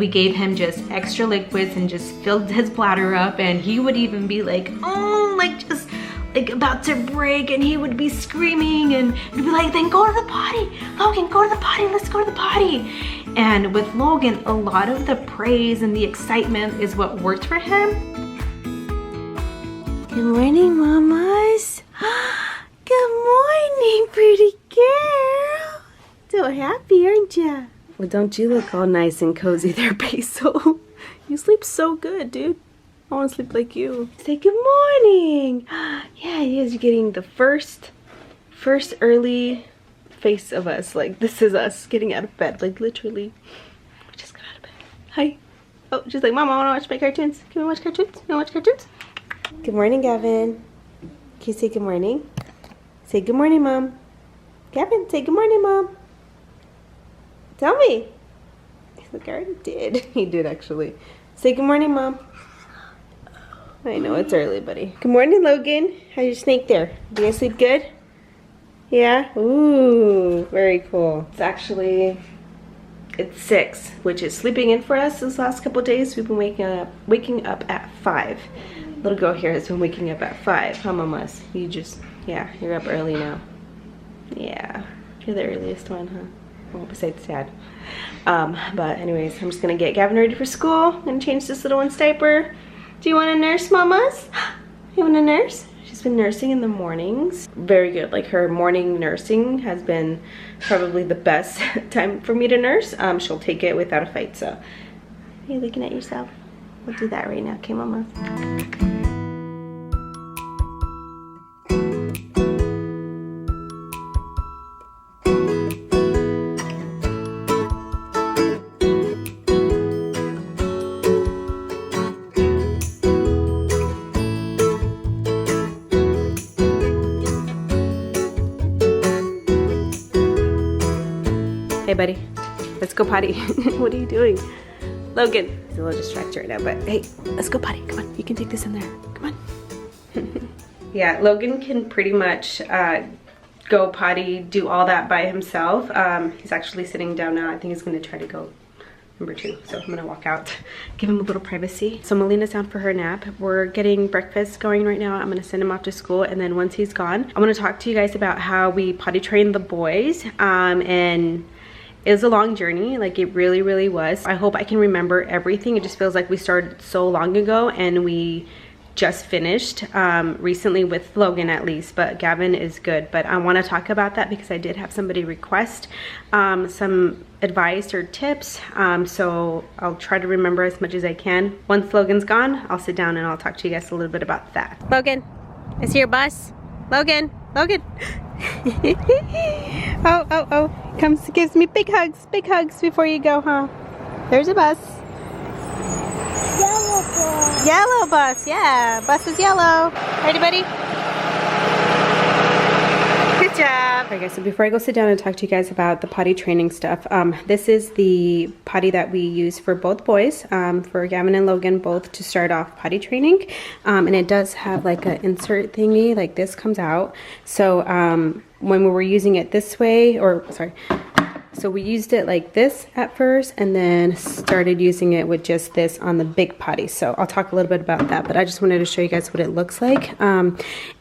We gave him just extra liquids and just filled his bladder up, and he would even be like, oh, like just like about to break, and he would be screaming and we'd be like, then go to the potty. Logan, go to the potty, let's go to the potty. And with Logan, a lot of the praise and the excitement is what worked for him. Good morning, mamas. Good morning, pretty girl. So happy, aren't you? Well, don't you look all nice and cozy there, Basil? You sleep so good, dude. I want to sleep like you. Say good morning. Yeah, he is getting the first early face of us. Like, this is us getting out of bed. Like, literally, we just got out of bed. Hi. Oh, she's like, Mom, I want to watch my cartoons. Can we watch cartoons? Can we watch cartoons? Good morning, Gavin. Can you say good morning? Say good morning, Mom. Gavin, say good morning, Mom. Tell me. Look, I already did. He did, actually. Say good morning, Mom. I know it's early, buddy. Good morning, Logan. How's your snake there? Do you sleep good? Yeah? Ooh, very cool. It's 6, which is sleeping in for us this last couple days. We've been waking up at 5. Little girl here has been waking up at 5. Huh, mamas? Yeah, you're up early now. Yeah, you're the earliest one, huh? Well, besides Dad. But anyways, I'm just gonna get Gavin ready for school. I'm gonna change this little one's diaper. Do you want a nurse, mamas? You want a nurse? She's been nursing in the mornings. Very good. Like, her morning nursing has been probably the best time for me to nurse. She'll take it without a fight. So, are you looking at yourself? We'll do that right now, okay, mama? Hey, buddy, let's go potty. What are you doing? Logan, he's a little distracted right now, but hey, let's go potty. Come on, you can take this in there. Come on. Yeah, Logan can pretty much go potty, do all that by himself. He's actually sitting down now. I think he's gonna try to go number 2. So I'm gonna walk out, give him a little privacy. So Melina's down for her nap. We're getting breakfast going right now. I'm gonna send him off to school, and then once he's gone, I'm gonna talk to you guys about how we potty train the boys. And it was a long journey, like it really was. I hope I can remember everything. It just feels like we started so long ago and we just finished recently with Logan, at least, but Gavin is good. But I want to talk about that because I did have somebody request some advice or tips, so I'll try to remember as much as I can. Once Logan's gone, I'll sit down and I'll talk to you guys a little bit about that. Logan, I see your bus. Logan. Oh, comes, gives me big hugs before you go, huh? There's a bus. Yellow bus. Yellow bus, yeah. Bus is yellow. Ready, buddy? Good job. Alright guys, so before I go sit down and talk to you guys about the potty training stuff, this is the potty that we use for both boys, for Gavin and Logan, both to start off potty training. And it does have like an insert thingy, like this comes out. So when we were using it this way, so we used it like this at first and then started using it with just this on the big potty. So I'll talk a little bit about that, but I just wanted to show you guys what it looks like.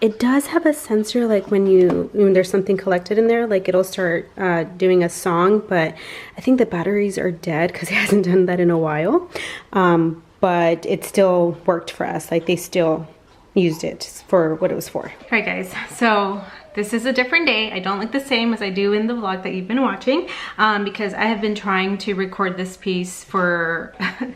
It does have a sensor, like when there's something collected in there, like it'll start doing a song, but I think the batteries are dead because it hasn't done that in a while. But it still worked for us. Like they still used it for what it was for. All right guys, so this is a different day. I don't look the same as I do in the vlog that you've been watching, because I have been trying to record this piece for a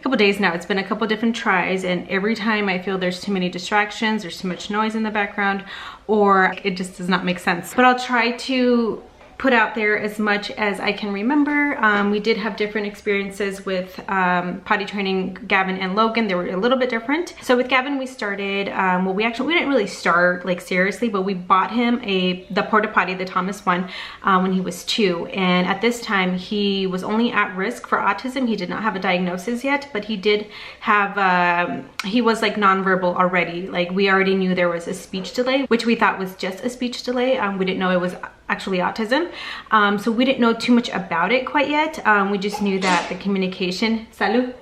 couple days now. It's been a couple different tries, and every time I feel there's too many distractions, there's too much noise in the background, or it just does not make sense. But I'll try to put out there as much as I can remember. We did have different experiences with potty training Gavin and Logan. They were a little bit different. So with Gavin, we started, well, we didn't really start like seriously, but we bought him the porta potty, the Thomas one, when he was 2. And at this time, he was only at risk for autism. He did not have a diagnosis yet, but he did have, he was like nonverbal already. Like we already knew there was a speech delay, which we thought was just a speech delay. We didn't know it was actually autism. So we didn't know too much about it quite yet. We just knew that the communication, salud.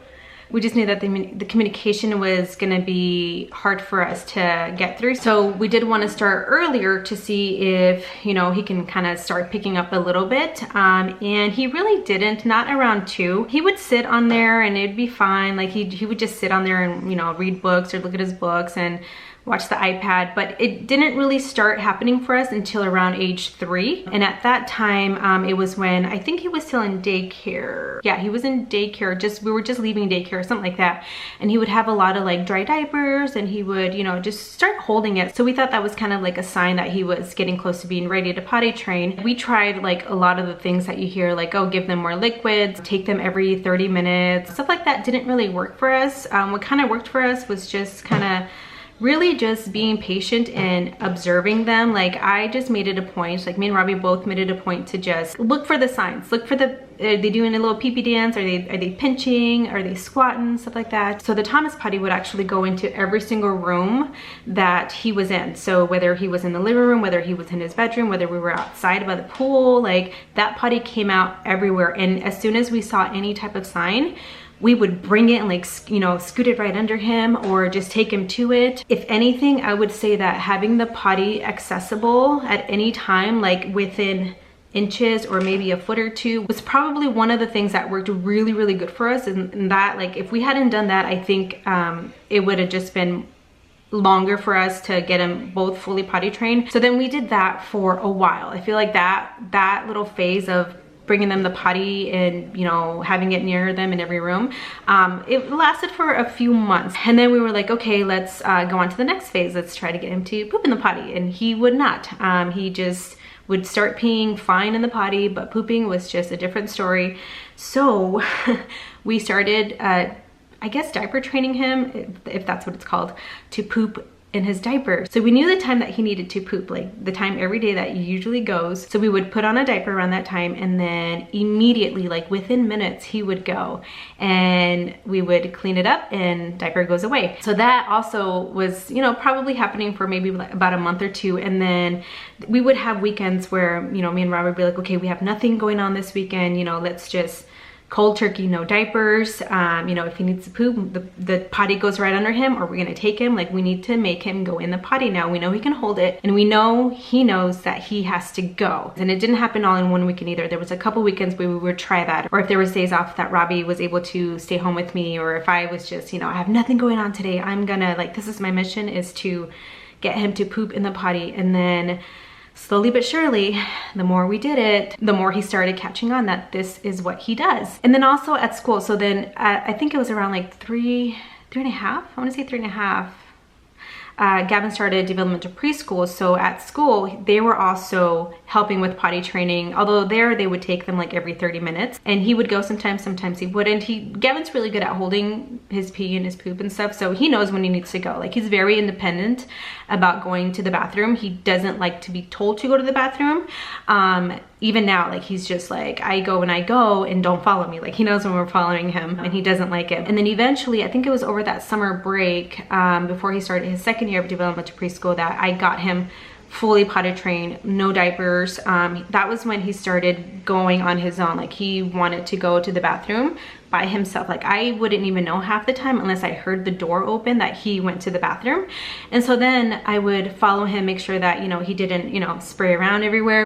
We just knew that the communication was gonna be hard for us to get through. So we did want to start earlier to see if, you know, he can kind of start picking up a little bit. And he really didn't, not around 2. He would sit on there and it'd be fine. Like he would just sit on there and, you know, read books or look at his books and watch the iPad, but it didn't really start happening for us until around age 3. And at that time, it was when I think he was still in daycare. Yeah, he was in daycare. We were just leaving daycare or something like that. And he would have a lot of like dry diapers and he would, you know, just start holding it. So we thought that was kind of like a sign that he was getting close to being ready to potty train. We tried like a lot of the things that you hear, like, oh, give them more liquids, take them every 30 minutes. Stuff like that didn't really work for us. What kind of worked for us was just kind of really just being patient and observing them. Like I just made it a point, like me and Robbie both made it a point to just look for the signs, look for the, are they doing a little pee-pee dance? Are they pinching? Are they squatting? Stuff like that. So the Thomas potty would actually go into every single room that he was in. So whether he was in the living room, whether he was in his bedroom, whether we were outside by the pool, like that potty came out everywhere. And as soon as we saw any type of sign, we would bring it and like, you know, scoot it right under him or just take him to it. If anything, I would say that having the potty accessible at any time, like within inches or maybe a foot or 2, was probably one of the things that worked really, really good for us. And that, like, if we hadn't done that, I think it would have just been longer for us to get him both fully potty trained. So then we did that for a while. I feel like that little phase of bringing them the potty and, you know, having it near them in every room, it lasted for a few months. And then we were like, okay, let's go on to the next phase. Let's try to get him to poop in the potty. And he would not. He just would start peeing fine in the potty, but pooping was just a different story. So we started, I guess, diaper training him, if that's what it's called, to poop in his diaper. So we knew the time that he needed to poop, like the time every day that he usually goes. So we would put on a diaper around that time, and then immediately, like within minutes, he would go and we would clean it up and diaper goes away. So that also was, you know, probably happening for maybe like about a month or 2. And then we would have weekends where, you know, me and Robert would be like, okay, we have nothing going on this weekend, you know, let's just cold turkey, no diapers. You know, if he needs to poop, the potty goes right under him, or we're gonna take him. Like, we need to make him go in the potty now. We know he can hold it, and we know he knows that he has to go. And it didn't happen all in one weekend either. There was a couple weekends where we would try that, or if there was days off that Robbie was able to stay home with me, or if I was just, you know, I have nothing going on today, I'm gonna, like, this is my mission, is to get him to poop in the potty. And then slowly but surely, the more we did it, the more he started catching on that this is what he does. And then also at school, so then I think it was around like three and a half, I want to say 3.5, Gavin started developmental preschool. So at school, they were also helping with potty training, although there they would take them like every 30 minutes, and he would go sometimes he wouldn't. Gavin's really good at holding his pee and his poop and stuff, so he knows when he needs to go. Like, he's very independent about going to the bathroom. He doesn't like to be told to go to the bathroom. Even now, like, he's just like, I go when I go and don't follow me. Like, he knows when we're following him, and he doesn't like it. And then eventually, I think it was over that summer break, before he started his second year of developmental preschool, that I got him fully potty trained, no diapers. That was when he started going on his own. Like, he wanted to go to the bathroom by himself. Like, I wouldn't even know half the time unless I heard the door open that he went to the bathroom. And so then I would follow him, make sure that, you know, he didn't, you know, spray around everywhere.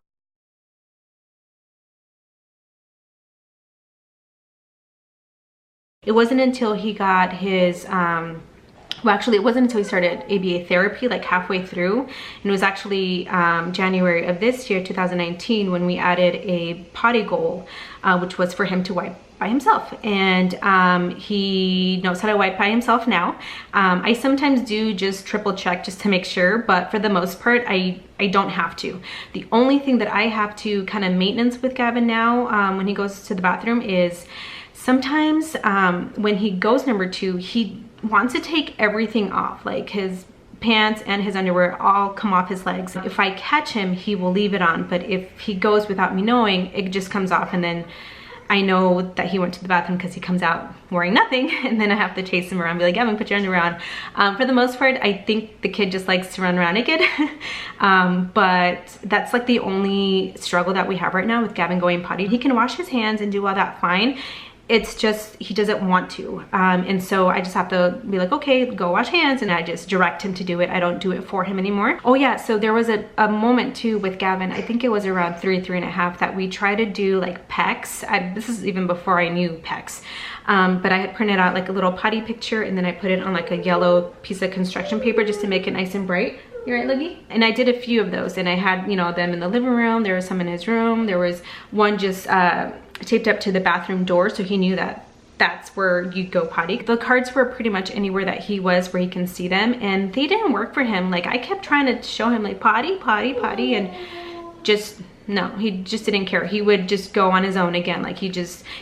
It wasn't until he got his, well, actually, it wasn't until he started ABA therapy, like halfway through. And it was actually January of this year, 2019, when we added a potty goal, which was for him to wipe by himself. And he knows how to wipe by himself now. I sometimes do just triple check just to make sure, but for the most part, I don't have to. The only thing that I have to kind of maintenance with Gavin now, when he goes to the bathroom, is sometimes when he goes number 2, he wants to take everything off, like his pants and his underwear all come off his legs. If I catch him, he will leave it on, but if he goes without me knowing, it just comes off, and then I know that he went to the bathroom because he comes out wearing nothing, and then I have to chase him around and be like, Gavin, put your underwear on. For the most part, I think the kid just likes to run around naked. But that's like the only struggle that we have right now with Gavin going potty. He can wash his hands and do all that fine. It's just, he doesn't want to. And so I just have to be like, okay, go wash hands. And I just direct him to do it. I don't do it for him anymore. Oh yeah, so there was a moment too with Gavin, I think it was around 3.5, that we tried to do like pecs. This is even before I knew pecs. But I had printed out like a little potty picture, and then I put it on like a yellow piece of construction paper just to make it nice and bright. You're right, Logie? And I did a few of those, and I had, you know, them in the living room. There was some in his room. There was one just taped up to the bathroom door, so he knew that that's where you go potty. The cards were pretty much anywhere that he was where he can see them, and they didn't work for him. Like, I kept trying to show him like potty, potty, potty, and just, no, he just didn't care. He would just go on his own again. Like, he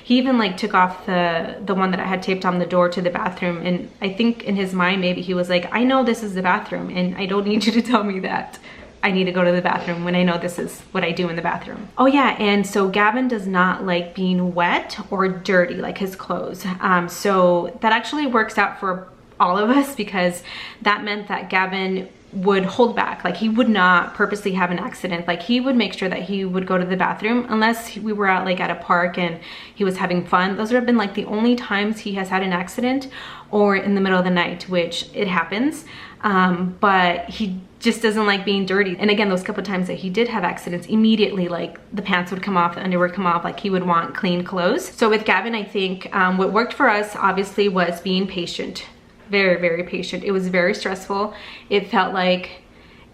even like took off the one that I had taped on the door to the bathroom, and I think in his mind maybe he was like, I know this is the bathroom, and I don't need you to tell me that I need to go to the bathroom when I know this is what I do in the bathroom. Oh yeah, and so Gavin does not like being wet or dirty, like his clothes. So that actually works out for all of us, because that meant that Gavin would hold back. Like, he would not purposely have an accident. Like, he would make sure that he would go to the bathroom unless we were out like at a park and he was having fun. Those have been like the only times he has had an accident, or in the middle of the night, which it happens. But he just doesn't like being dirty. And again, those couple of times that he did have accidents, immediately like the pants would come off, the underwear would come off, like he would want clean clothes. So with Gavin, I think what worked for us obviously was being patient. Very, very patient. It was very stressful. It felt like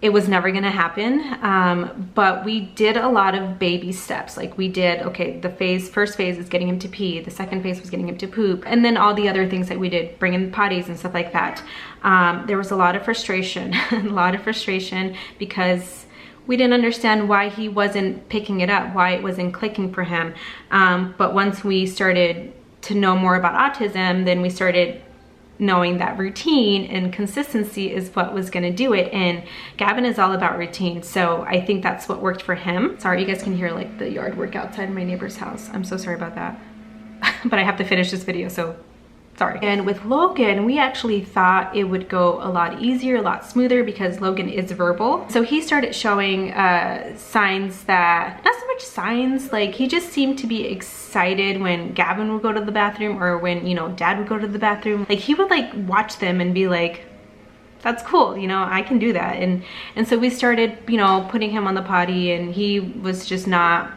it was never gonna happen, but we did a lot of baby steps. Like, we did, okay, the first phase is getting him to pee, the second phase was getting him to poop, and then all the other things that we did, bringing potties and stuff like that. There was a lot of frustration, a lot of frustration, because we didn't understand why he wasn't picking it up, why it wasn't clicking for him. But once we started to know more about autism, then we started knowing that routine and consistency is what was gonna do it. And Gavin is all about routine. So I think that's what worked for him. Sorry, you guys can hear like the yard work outside my neighbor's house. I'm so sorry about that. But I have to finish this video, so sorry. And with Logan, we actually thought it would go a lot easier, a lot smoother, because Logan is verbal. So he started showing signs that, not so much signs, like he just seemed to be excited when Gavin would go to the bathroom, or when, you know, Dad would go to the bathroom. Like, he would like watch them and be like, that's cool, you know, I can do that. And so we started, you know, putting him on the potty, and he was just not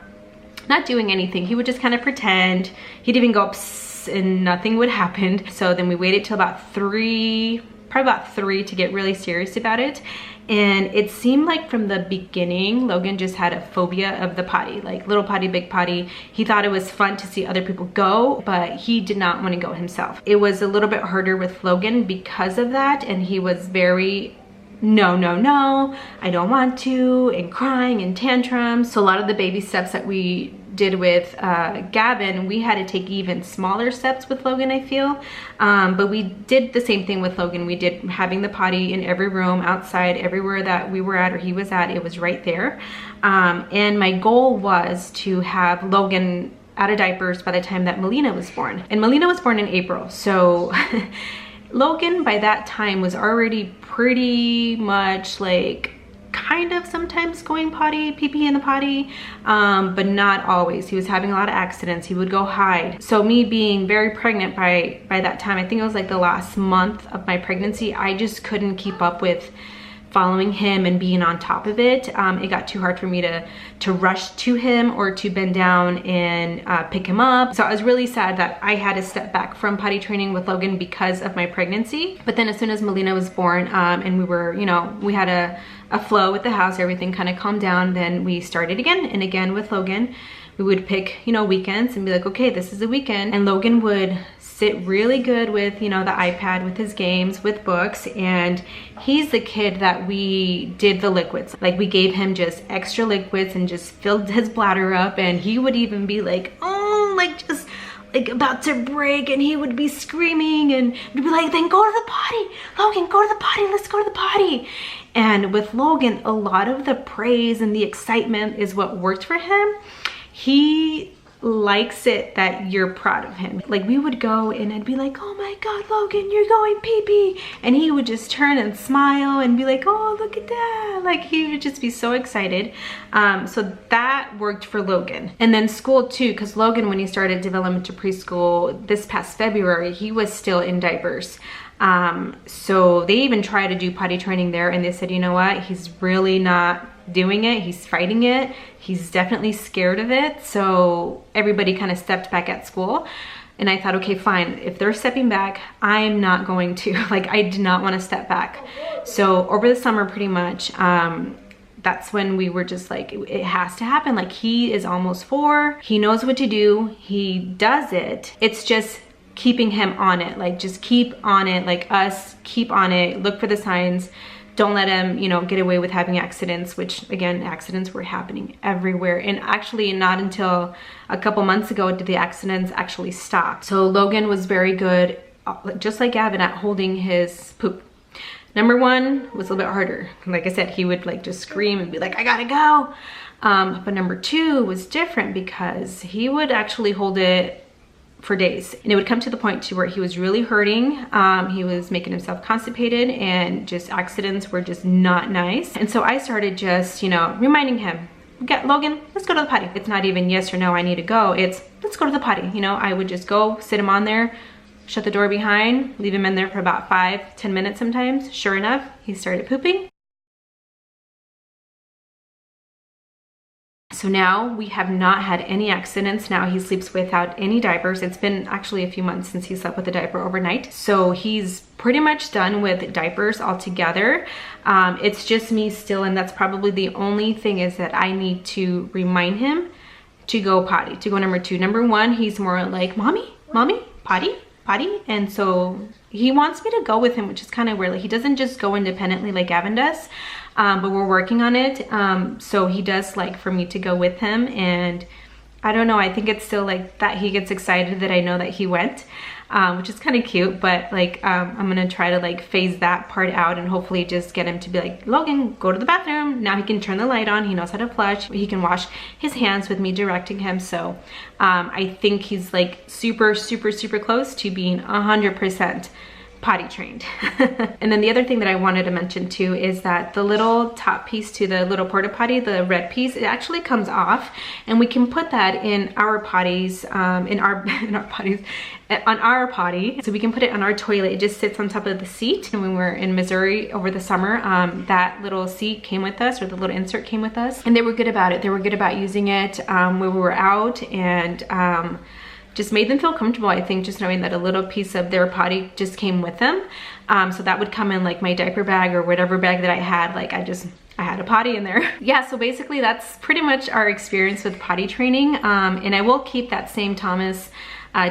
doing anything. He would just kind of pretend. He'd even go psst, and nothing would happen. So then we waited till probably about 3 to get really serious about it. And it seemed like from the beginning, Logan just had a phobia of the potty, like little potty, big potty. He thought it was fun to see other people go, but he did not want to go himself. It was a little bit harder with Logan because of that. And he was very, no, no, no, I don't want to, and crying and tantrums. So a lot of the baby steps that we did with Gavin, we had to take even smaller steps with Logan, I feel. But we did the same thing with Logan. We did having the potty in every room, outside, everywhere that we were at or he was at, it was right there. And my goal was to have Logan out of diapers by the time that Melina was born. And Melina was born in April. So Logan by that time was already pretty much like kind of sometimes going potty, pee-pee in the potty, but not always. He was having a lot of accidents. He would go hide. So me being very pregnant by that time, I think it was like the last month of my pregnancy, I just couldn't keep up with following him and being on top of it. It got too hard for me to rush to him or to bend down and pick him up. So I was really sad that I had to step back from potty training with Logan because of my pregnancy. But then as soon as Melina was born, and we were, you know, we had a flow with the house, everything kind of calmed down, then we started again and again with Logan. We would pick, you know, weekends and be like, okay, this is a weekend. And Logan would sit really good with, you know, the iPad, with his games, with books. And he's the kid that we did the liquids. Like, we gave him just extra liquids and just filled his bladder up. And he would even be like, oh, like just like about to break, and he would be screaming, and we'd be like, then go to the potty, Logan, go to the potty, let's go to the potty. And with Logan, a lot of the praise and the excitement is what worked for him. He likes it that you're proud of him. Like we would go and I'd be like, oh my God, Logan, you're going pee-pee. And he would just turn and smile and be like, oh, look at that. Like he would just be so excited. So that worked for Logan. And then school too, because Logan, when he started development to preschool this past February, he was still in diapers. So they even tried to do potty training there and they said, you know what, he's really not doing it, he's fighting it, he's definitely scared of it. So everybody kind of stepped back at school and I thought, okay, fine, if they're stepping back, I'm not going to. Like I did not want to step back. So over the summer pretty much, that's when we were just like, it has to happen. Like he is almost 4, he knows what to do, he does it. It's just keeping him on it. Like just keep on it, like us, keep on it, look for the signs. Don't let him, you know, get away with having accidents, which again, accidents were happening everywhere. And actually not until a couple months ago did the accidents actually stop. So Logan was very good, just like Gavin, at holding his poop. Number 1 was a little bit harder. Like I said, he would like just scream and be like, I gotta go. But number 2 was different because he would actually hold it for days. And it would come to the point to where he was really hurting. He was making himself constipated and just accidents were just not nice. And so I started just, you know, reminding him, Logan, let's go to the potty. It's not even yes or no, I need to go. It's let's go to the potty. You know, I would just go sit him on there, shut the door behind, leave him in there for about 5-10 minutes sometimes. Sure enough, he started pooping. So now we have not had any accidents. Now he sleeps without any diapers. It's been actually a few months since he slept with a diaper overnight. So he's pretty much done with diapers altogether. It's just me still, and that's probably the only thing is that I need to remind him to go potty, to go number 2. Number 1, he's more like, mommy, potty, potty. And so he wants me to go with him, which is kind of weird. Like he doesn't just go independently like Gavin does. But we're working on it. So he does like for me to go with him, and I don't know, I think it's still like that he gets excited that I know that he went, which is kind of cute. But like I'm gonna try to like phase that part out and hopefully just get him to be like, Logan, go to the bathroom. Now he can turn the light on, he knows how to flush, he can wash his hands with me directing him. So I think he's like super close to being 100% potty trained. And then the other thing that I wanted to mention too is that the little top piece to the little porta potty, the red piece, it actually comes off, and we can put that in our potties, on our potty. So we can put it on our toilet. It just sits on top of the seat. And when we were in Missouri over the summer, that little seat came with us, or the little insert came with us, and they were good about it. They were good about using it when we were out, and just made them feel comfortable. I think just knowing that a little piece of their potty just came with them. So that would come in like my diaper bag or whatever bag that I had. Like I had a potty in there. Yeah, so basically that's pretty much our experience with potty training. And I will keep that same Thomas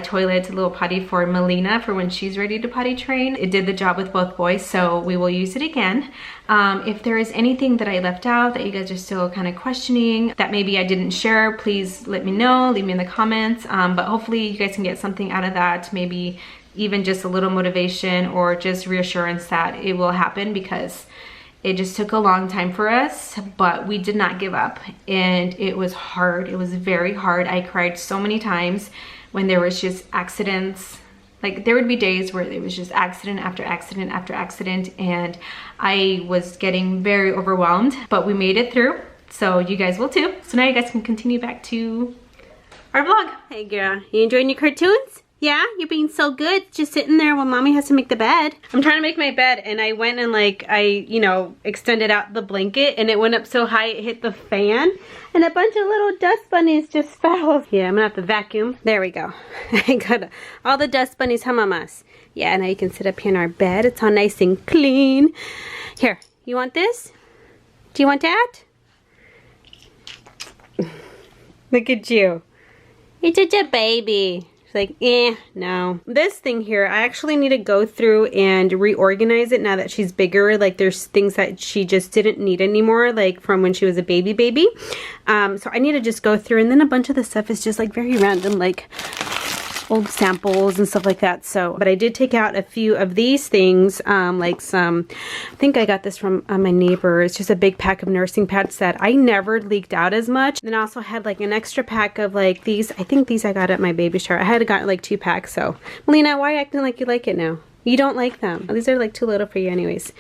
toilet, a little potty for Melina for when she's ready to potty train. It did the job with both boys, so we will use it again. If there is anything that I left out that you guys are still kind of questioning, that maybe I didn't share, please let me know, leave me in the comments. But hopefully you guys can get something out of that, maybe even just a little motivation or just reassurance that it will happen, because it just took a long time for us, but we did not give up. And it was hard. It was very hard. I cried so many times when there was just accidents. Like there would be days where it was just accident after accident after accident, and I was getting very overwhelmed, but we made it through. So you guys will too. So now you guys can continue back to our vlog. Hey girl, you enjoying your cartoons? Yeah, you're being so good just sitting there while mommy has to make the bed. I'm trying to make my bed, and I went and like, you know, extended out the blanket, and it went up so high it hit the fan, and a bunch of little dust bunnies just fell. Yeah, I'm gonna have to vacuum. There we go. I got all the dust bunnies, huh mamas? Yeah, now you can sit up here in our bed. It's all nice and clean. Here, you want this? Do you want that? Look at you. You're such a baby. Like, no. This thing here, I actually need to go through and reorganize it now that she's bigger. Like, there's things that she just didn't need anymore, like from when she was a baby. So I need to just go through, and then a bunch of the stuff is just like very random. Like, old samples and stuff like that. So, but I did take out a few of these things, like some, I think I got this from my neighbor. It's just a big pack of nursing pads that I never leaked out as much. Then I also had like an extra pack of like these. I think these I got at my baby shower. I had gotten like 2 packs. So, Melina, why are you acting like you like it now? You don't like them. These are like too little for you anyways.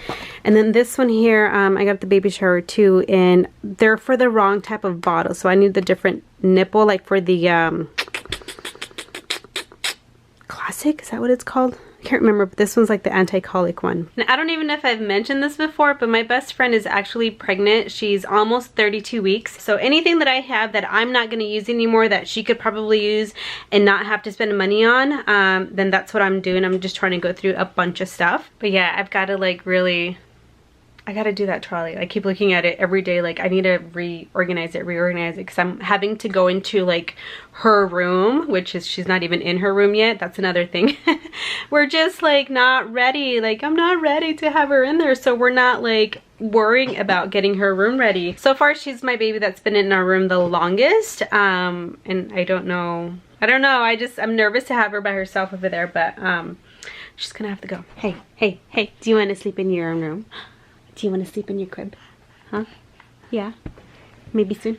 And then this one here, I got at the baby shower too, and they're for the wrong type of bottle. So I need the different nipple, like for the Classic, is that what it's called? I can't remember, but this one's like the anti-colic one. And I don't even know if I've mentioned this before, but my best friend is actually pregnant. She's almost 32 weeks. So anything that I have that I'm not gonna use anymore that she could probably use and not have to spend money on, then that's what I'm doing. I'm just trying to go through a bunch of stuff. But yeah, I've gotta like really, I gotta do that trolley. I keep looking at it every day, like I need to reorganize it, because I'm having to go into like her room, which is, she's not even in her room yet. That's another thing. We're just like not ready. Like I'm not ready to have her in there. So we're not like worrying about getting her room ready. So far, she's my baby that's been in our room the longest. And I don't know. I'm nervous to have her by herself over there, but she's gonna have to go. Hey, hey, hey, do you want to sleep in your own room? Do you want to sleep in your crib? Huh? Yeah? Maybe soon?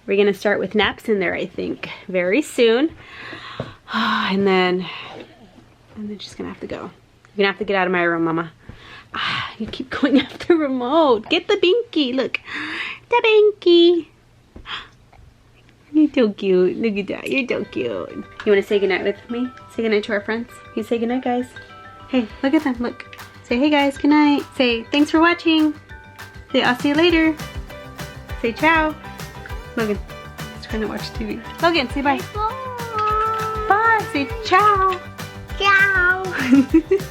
We're going to start with naps in there, I think. Very soon. And then she's going to have to go. You're going to have to get out of my room, Mama. You keep going after the remote. Get the binky. Look. The binky. You're so cute. Look at that. You're so cute. You want to say goodnight with me? Say goodnight to our friends? You say goodnight, guys? Hey, look at them. Look. Say, hey guys, good night. Say, thanks for watching. Say, I'll see you later. Say, ciao. Logan, he's trying to watch TV. Logan, say bye. Bye. Bye. Say, ciao. Ciao.